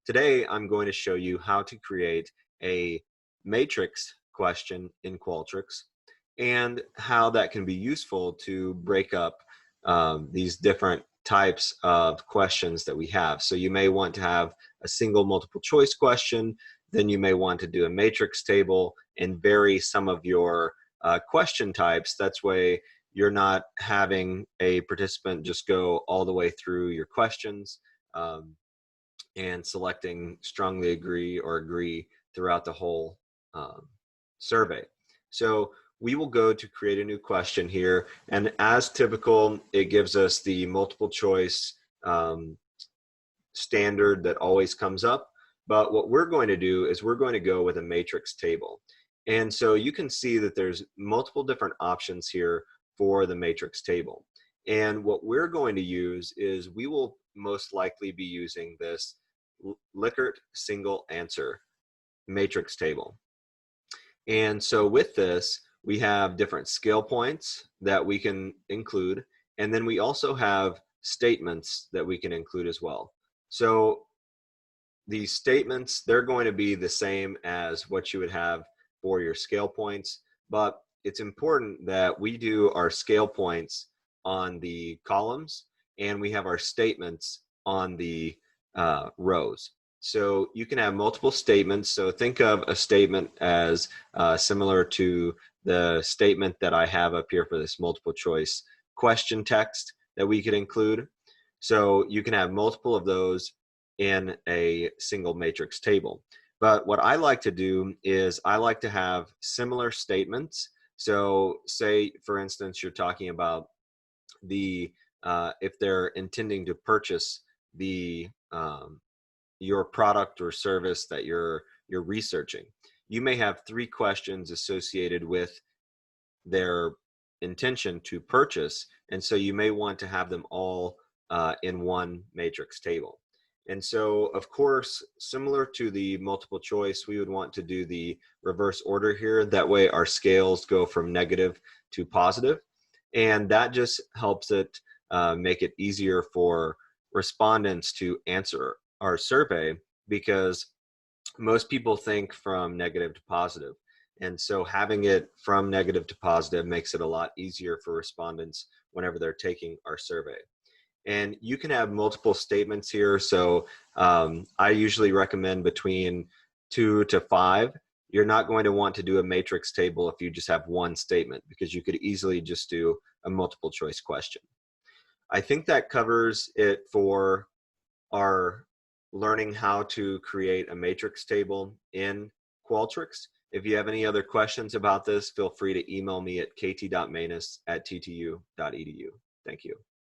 Today, I'm going to show you how to create a matrix question in Qualtrics and how that can be useful to break up these different types of questions that we have. So you may want to have a single multiple choice question, then you may want to do a matrix table and vary some of your question types. That's way you're not having a participant just go all the way through your questions. And selecting strongly agree or agree throughout the whole survey. So we will go to create a new question here, and as typical, it gives us the multiple choice standard that always comes up. But what we're going to do is we're going to go with a matrix table. And so you can see that there's multiple different options here for the matrix table. And what we're going to use is we will most likely be using this Likert single answer matrix table. And so with this, we have different scale points that we can include, and then we also have statements that we can include as well. So these statements, they're going to be the same as what you would have for your scale points, but it's important that we do our scale points on the columns and we have our statements on the rows. So you can have multiple statements. So think of a statement as similar to the statement that I have up here for this multiple choice question text that we could include. So you can have multiple of those in a single matrix table. But what I like to do is I like to have similar statements. So say, for instance, you're talking about the if they're intending to purchase the your product or service that you're researching, you may have 3 questions associated with their intention to purchase, and so you may want to have them all in one matrix table. And so, of course, similar to the multiple choice, we would want to do the reverse order here. That way our scales go from negative to positive, and that just helps it make it easier for respondents to answer our survey, because most people think from negative to positive. And so having it from negative to positive makes it a lot easier for respondents whenever they're taking our survey. And you can have multiple statements here. So I usually recommend between 2 to 5. You're not going to want to do a matrix table if you just have one statement, because you could easily just do a multiple choice question. I think that covers it for our learning how to create a matrix table in Qualtrics. If you have any other questions about this, feel free to email me at kt.manus@ttu.edu. Thank you.